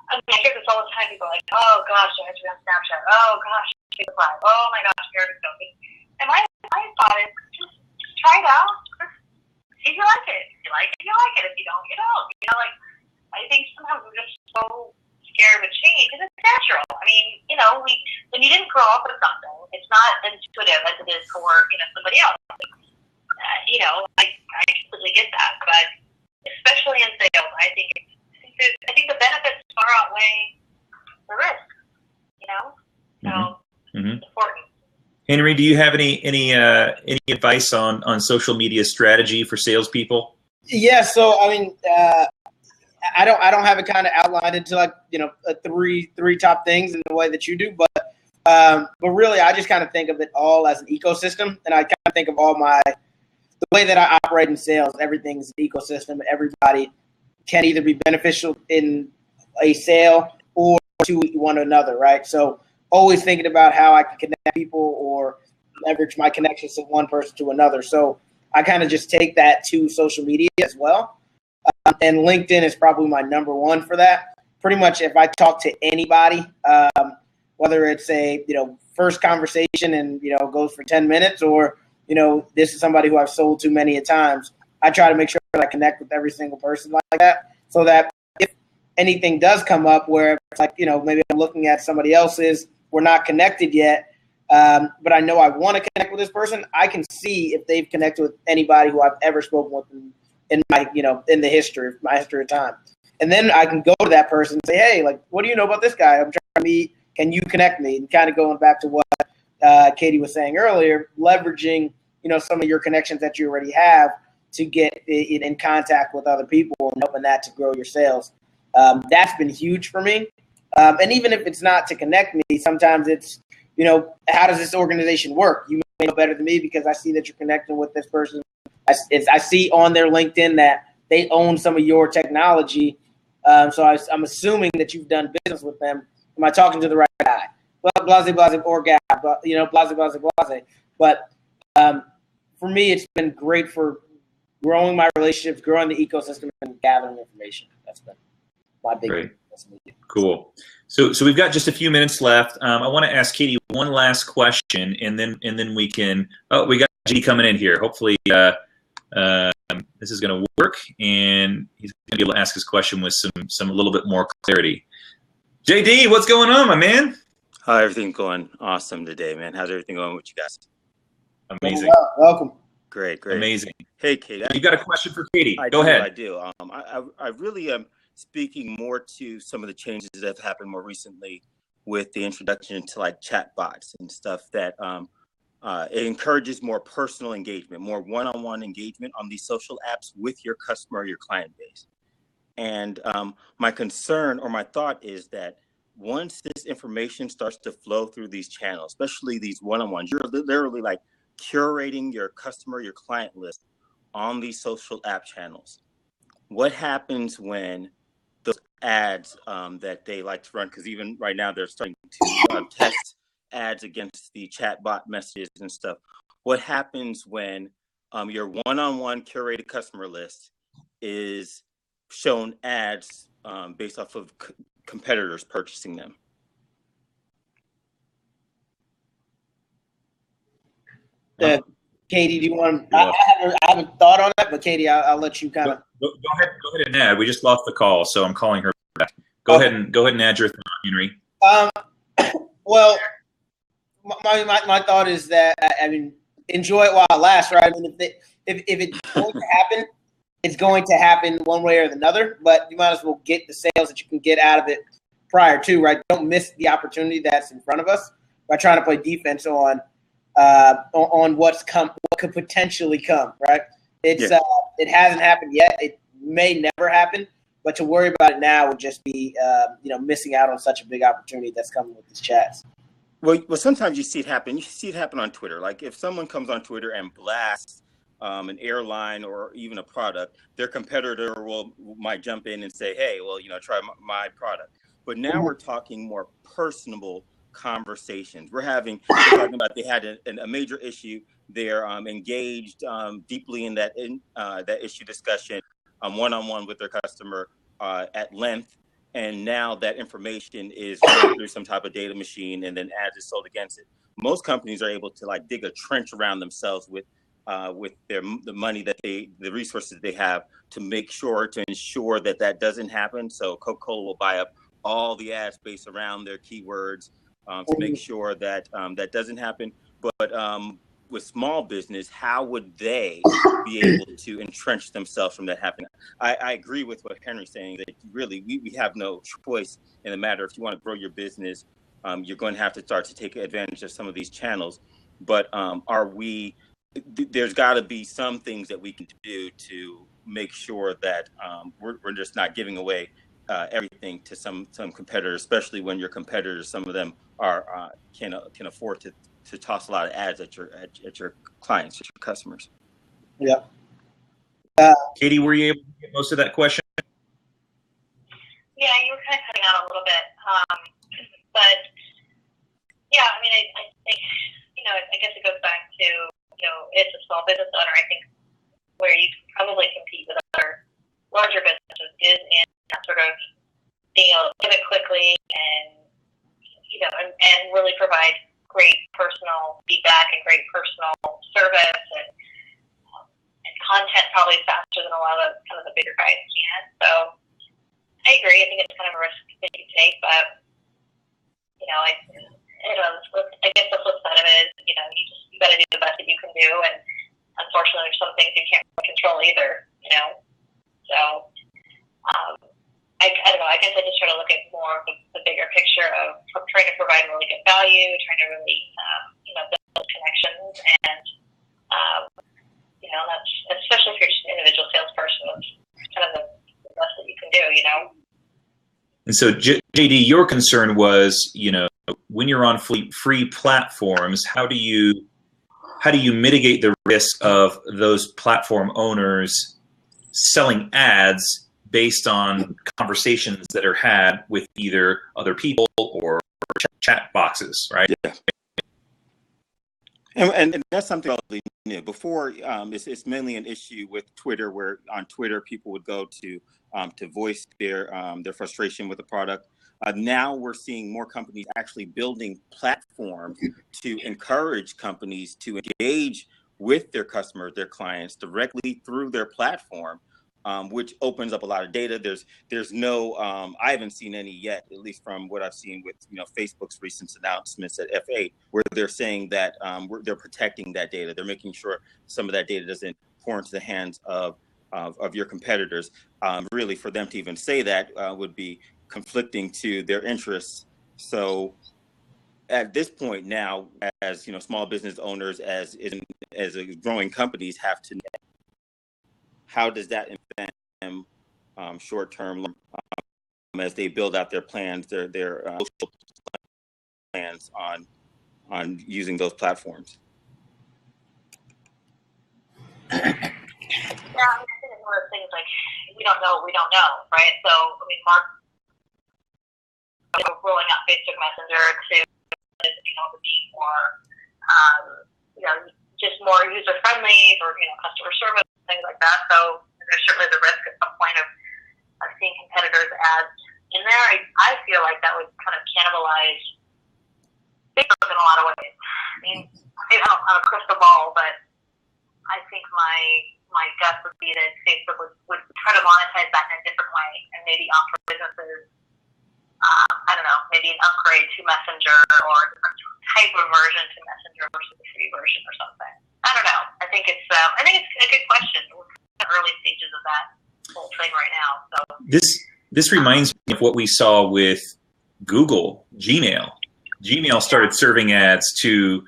I hear this all the time. People are like, oh gosh, I have to be on Snapchat. Oh gosh, Facebook Live. Oh my gosh, Periscope. And my thought is just try it out. See if you like it. If you like it, you like it. If you don't, you don't. I think sometimes we're just so scared of a change, and it's natural. When you didn't grow up with something, it's not intuitive as it is for somebody else. I completely get that, but especially in sales, I think the benefits far outweigh the risk. So it's important. Henry, do you have any advice on social media strategy for salespeople? Yeah, so I don't have it kind of outlined into three top things in the way that you do, but really I just kind of think of it all as an ecosystem, and I kind of think of the way that I operate in sales. Everything's an ecosystem. Everybody can either be beneficial in a sale or to one another, right? So always thinking about how I can connect people or leverage my connections from one person to another. So I kind of just take that to social media as well. And LinkedIn is probably my number one for that. Pretty much if I talk to anybody, whether it's a first conversation and goes for 10 minutes or this is somebody who I've sold to many a times, I try to make sure that I connect with every single person like that, so that if anything does come up where it's maybe I'm looking at somebody else's, we're not connected yet, but I know I want to connect with this person, I can see if they've connected with anybody who I've ever spoken with in my in the history of time. And then I can go to that person and say, hey, what do you know about this guy? I'm trying to meet. Can you connect me? And kind of going back to what Katie was saying earlier, leveraging some of your connections that you already have to get in contact with other people and helping that to grow your sales. That's been huge for me. And even if it's not to connect me, sometimes it's, how does this organization work? You may know better than me because I see that you're connecting with this person. I see on their LinkedIn that they own some of your technology. So I'm assuming that you've done business with them. Am I talking to the right guy? Blase, or guy, blase. But for me, it's been great for growing my relationships, growing the ecosystem, and gathering information. That's been my big Great. Cool. So we've got just a few minutes left. I want to ask Katie one last question, and then we can. Oh, we got G coming in here. Hopefully, this is going to work, and he's going to be able to ask his question with some a little bit more clarity. JD, what's going on, my man? How everything going? Awesome today, man. How's everything going with you guys? Amazing. Welcome. Great. Amazing. Hey, Katie. You got a question for Katie? Go ahead. ahead. I do. I really am speaking more to some of the changes that have happened more recently with the introduction to like chat bots and stuff that it encourages more personal engagement, more one-on-one engagement on these social apps with your customer, your client base. And my concern or my thought is that once this information starts to flow through these channels, especially these one-on-ones, you're literally like curating your customer, your client list on these social app channels. What happens when those ads that they like to run, because even right now they're starting to test ads against the chatbot messages and stuff. What happens when your one-on-one curated customer list is shown ads based off of competitors purchasing them? Katie, do you want? I haven't thought on that, but Katie, I'll let you kind of. Go ahead and add. We just lost the call, so I'm calling her back. Go ahead and add your thought, Henry. Well, my thought is that enjoy it while it lasts, right? I mean, if it's going to happen, it's going to happen one way or another. But you might as well get the sales that you can get out of it prior to, right? Don't miss the opportunity that's in front of us by trying to play defense on what could potentially come, right? It hasn't happened yet. It may never happen, but to worry about it now would just be missing out on such a big opportunity that's coming with these chats. Well, sometimes you see it happen. You see it happen on Twitter. Like if someone comes on Twitter and blasts an airline or even a product, their competitor might jump in and say, "Hey, well, try my product." But now we're talking more personable conversations. We're talking about they had a major issue. They're engaged deeply in that issue discussion, one-on-one with their customer at length. And now that information is running through some type of data machine, and then ads is sold against it. Most companies are able to like dig a trench around themselves with the money the resources they have to ensure that doesn't happen. So Coca-Cola will buy up all the ad space around their keywords to make sure that that doesn't happen. But with small business, how would they be able to entrench themselves from that happening? I agree with what Henry's saying, that really we have no choice in the matter. If you want to grow your business, you're going to have to start to take advantage of some of these channels. But there's got to be some things that we can do to make sure that we're just not giving away everything to some competitors, especially when your competitors, some of them can afford to toss a lot of ads at your clients, at your customers. Yeah. Katie, were you able to get most of that question? Yeah, you were kind of cutting out a little bit. But yeah, I mean, I think, I guess it goes back to, it's a small business owner. I think where you can probably compete with other larger businesses is in that sort of being able to pivot quickly and really provide great personal feedback and great personal service and content probably faster than a lot of kind of the bigger guys can. So I agree. I think it's kind of a risk that you take, but I guess the flip side of it is, you got to do the best that you can do, and unfortunately, there's some things you can't control either. So I don't know. I guess I just try to look at more of the bigger picture of trying to provide really good value, trying to really build connections, and that's especially if you're just an individual salesperson, it's kind of the best that you can do. And so JD, your concern was, when you're on free platforms, how do you mitigate the risk of those platform owners selling ads based on conversations that are had with either other people or chat boxes, right? Yeah. And that's something relatively new. Before, it's mainly an issue with Twitter, where on Twitter people would go to voice their frustration with the product. Now we're seeing more companies actually building platforms to encourage companies to engage with their customers, their clients directly through their platform, which opens up a lot of data. There's no, I haven't seen any yet, at least from what I've seen with Facebook's recent announcements at F8, where they're saying that they're protecting that data. They're making sure some of that data doesn't pour into the hands of your competitors. Really, for them to even say that would be conflicting to their interests. So at this point now, as small business owners, as growing companies have to know, how does that impact them short term as they build out their plans, their social plans on using those platforms? Yeah, I think it's one of those things like we don't know what we don't know, right? So Mark rolling out Facebook Messenger to be more just more user friendly for customer service, things like that. So there's certainly the risk at some point of seeing competitors' ads in there. I feel like that would kind of cannibalize Facebook in a lot of ways. I don't have a crystal ball, but I think my gut would be that Facebook would try to monetize that in a different way and maybe offer businesses, I don't know, maybe an upgrade to Messenger or a different type of version to Messenger versus the free version or something. I don't know. I think it's a good question. We're in the early stages of that whole thing right now. So this reminds me of what we saw with Google Gmail. Gmail started serving ads to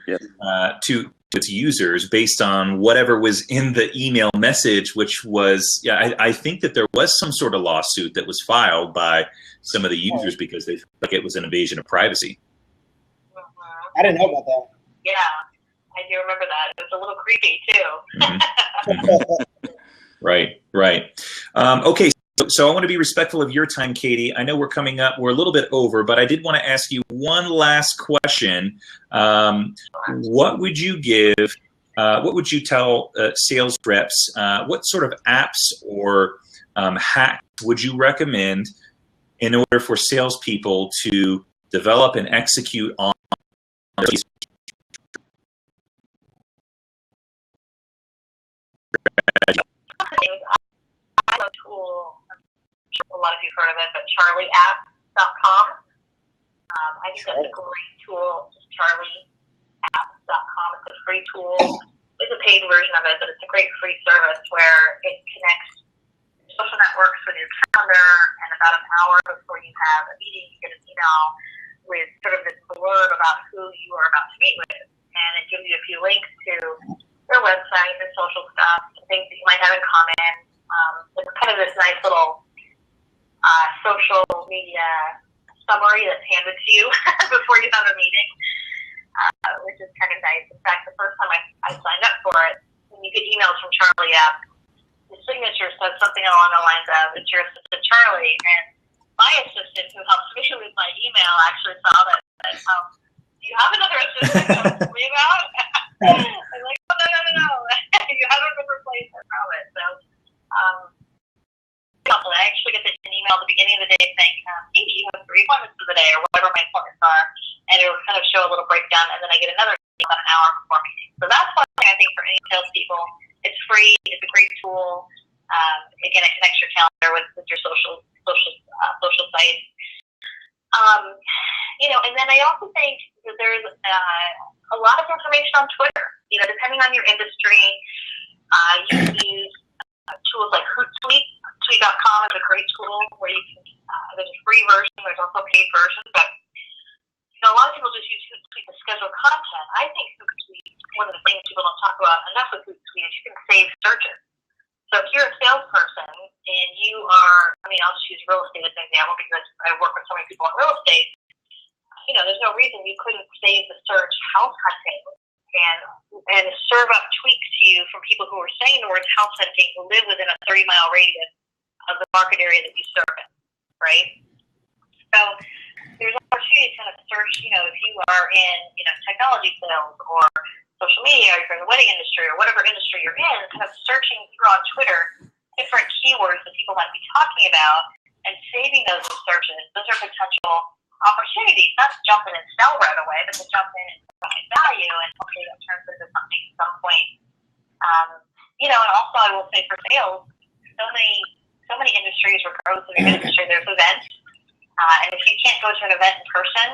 its users based on whatever was in the email message, which was, I think that there was some sort of lawsuit that was filed by some of the users because they felt like it was an invasion of privacy. I didn't know about that. Yeah, I do remember that. It was a little creepy too. Right. Okay. So I want to be respectful of your time, Katie. I know we're a little bit over, but I did want to ask you one last question. What would you tell sales reps? What sort of apps or hacks would you recommend in order for salespeople to develop and execute on? I have a tool. A lot of you've heard of it, but charlieapp.com. I think that's a great tool. Just charlieapp.com. It's a free tool. There's a paid version of it, but it's a great free service where it connects social networks with your calendar, and about an hour before you have a meeting, you get an email with sort of this blurb about who you are about to meet with, and it gives you a few links to their website, their social stuff, things that you might have in common. It's kind of this nice little social media summary that's handed to you before you have a meeting, which is kind of nice. In fact, the first time I signed up for it, when you get emails from Charlie App, the signature says something along the lines of, "It's your assistant Charlie," and my assistant, who helps me with my email, actually saw that and said, "Do you have another assistant to talk to me about?" I'm like, "Oh, no. You haven't been replaced, I promise." So, I actually get an email at the beginning of the day saying, "Hey, you have 3 appointments for the day," or whatever my appointments are, and it will kind of show a little breakdown, and then I get another email about an hour before meeting. So that's one thing I think for any salespeople. It's free. It's a great tool. Again, it connects your calendar with your social sites. And then I also think that there's a lot of information on Twitter. Depending on your industry, you can use tools like Hootsuite. Hootsuite.com is a great tool where you can. There's a free version. There's also a paid version, but a lot of people just use Hootsuite to schedule content. I think Hootsuite, one of the things people don't talk about enough with Hootsuite is you can save searches. So if you're a salesperson and you are, I'll just use real estate as an example because I work with so many people in real research house hunting and serve up tweets to you from people who are saying the words house hunting who live within a 30-mile radius of the market area that you serve in, right? So there's an opportunity to kind of search, if you are in, technology sales or social media, or if you're in the wedding industry or whatever industry you're in, kind of searching through on Twitter different keywords that people might be talking about and saving those as searches. Those are potential opportunities, not to jump in and sell right away, but to jump in and provide value, and hopefully that turns into something at some point. And also I will say for sales, so many industries, regardless of your industry, there's events. And if you can't go to an event in person,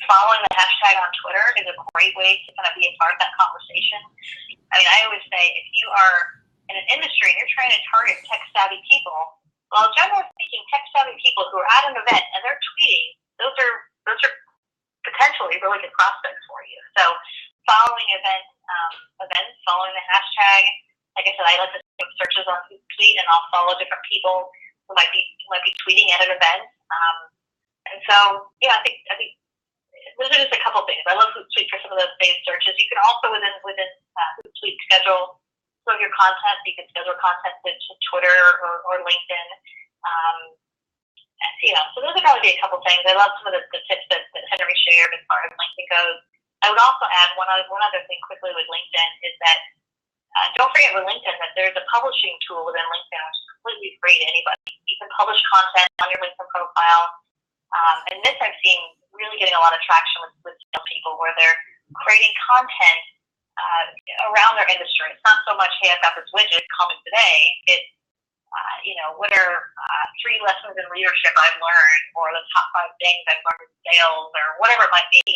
following the hashtag on Twitter is a great way to kind of be a part of that conversation. I mean, I always say if you are in an industry and you're trying to target tech-savvy people, well, generally speaking, tech-savvy people who are at an event and they're tweeting, those are potentially really good prospects for you. So following events, following the hashtag, like I said, I like to do searches on Hootsuite, and I'll follow different people who might be tweeting at an event. And so, I think those are just a couple things. I love Hootsuite for some of those saved searches. You can also within Hootsuite schedule some of your content. You can schedule content to Twitter or LinkedIn. So those would probably be a couple things. I love some of the tips that Henry shared as far as LinkedIn goes. I would also add one other thing quickly with LinkedIn is that don't forget with LinkedIn that there's a publishing tool within LinkedIn which is completely free to anybody. You can publish content on your LinkedIn profile. And this I've seen really getting a lot of traction with people where they're creating content around their industry. It's not so much, hey, I've got this widget coming today. It's, what are 3 lessons in leadership I've learned, or the top 5 things I've learned in sales, or whatever it might be.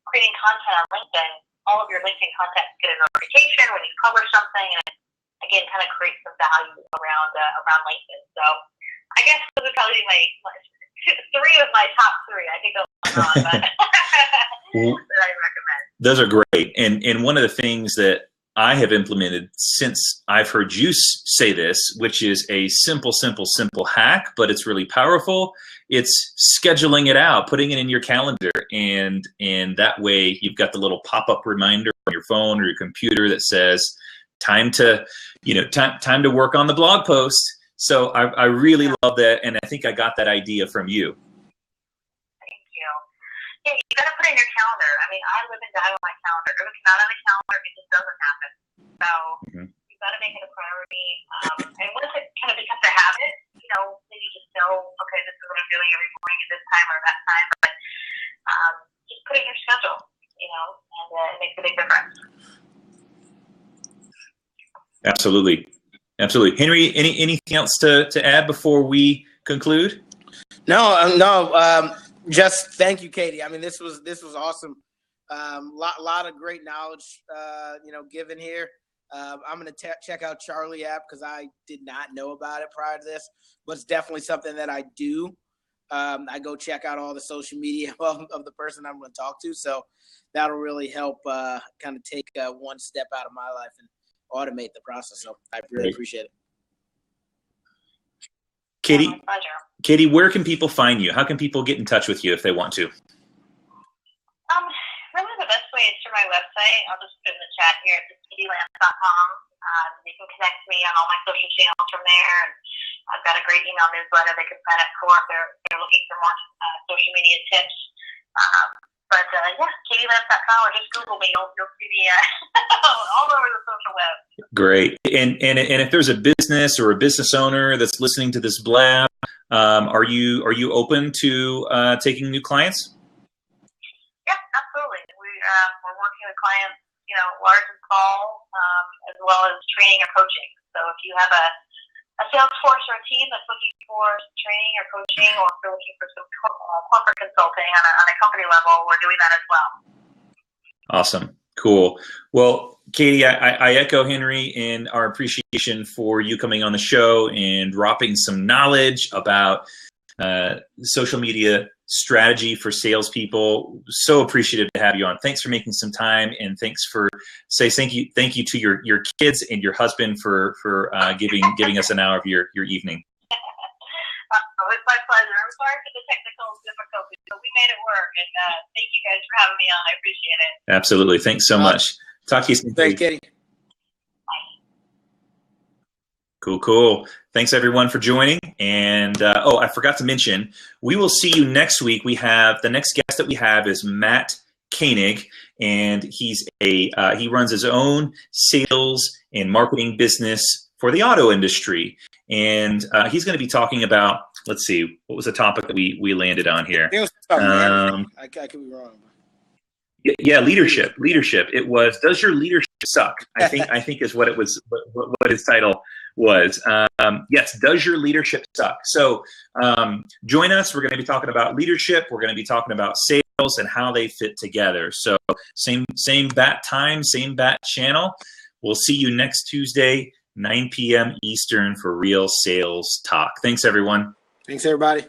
Creating content on LinkedIn, all of your LinkedIn content get a notification when you publish something, and it, again, kind of creates some value around LinkedIn. So I guess those would probably be my 3 of my top 3. I could go on, but that I recommend. Those are great. And one of the things that I have implemented since I've heard you say this, which is a simple hack, but it's really powerful. It's scheduling it out, putting it in your calendar, and that way you've got the little pop-up reminder on your phone or your computer that says time to work on the blog post. So I really love that, and I think I got that idea from you. Thank you. Yeah, you got to put it in your calendar. I mean, I live and die on my calendar. If it's not on the calendar, it just doesn't happen. So you got to make it a priority. And once it kind of becomes a habit, then you just know, okay, this is what I'm doing every morning at this time or that time. But just put it in your schedule, and it makes a big difference. Absolutely. Henry, anything else to add before we conclude? No. Just thank you, Katie. I mean, this was awesome. Lot of great knowledge, given here. I'm going to check out Charlie app because I did not know about it prior to this, but it's definitely something that I do. I go check out all the social media of the person I'm going to talk to. So that'll really help kind of take one step out of my life and automate the process. So I really appreciate it. Katie, where can people find you? How can people get in touch with you if they want to? Really the best way is through my website. I'll just put it in the chat here. It's katilance.com. You can connect me on all my social channels from there. And I've got a great email newsletter they can sign up for if they're looking for more social media tips. But katilance.com, or just Google me. You'll see me all over the social web. Great. And if there's a business or a business owner that's listening to this blab, are you open to taking new clients? Yeah, absolutely. We're working with clients, large and small, as well as training or coaching. So if you have a sales force or a team that's looking for training or coaching, or if they're looking for some corporate consulting on a company level, we're doing that as well. Awesome. Cool. Well, Katie, I echo Henry in our appreciation for you coming on the show and dropping some knowledge about social media strategy for salespeople. So appreciative to have you on. Thanks for making some time, and thank you to your kids and your husband for giving us an hour of your evening. It's my pleasure. I'm sorry for the technical difficulties, but we made it work. And thank you guys for having me on. I appreciate it. Absolutely. Thanks so much. Talk to you soon. Thanks, Katie. Cool. Thanks everyone for joining. And I forgot to mention, we will see you next week. We have the next guest that we have is Matt Koenig, and he runs his own sales and marketing business for the auto industry. And he's going to be talking about, let's see, what was the topic that we landed on here? I could be wrong. Yeah, leadership. It was, does your leadership suck? I think is what it was. What his title was. Yes, does your leadership suck? So join us. We're going to be talking about leadership. We're going to be talking about sales and how they fit together. So same bat time, same bat channel. We'll see you next Tuesday, 9 p.m. Eastern for Real Sales Talk. Thanks, everyone. Thanks, everybody.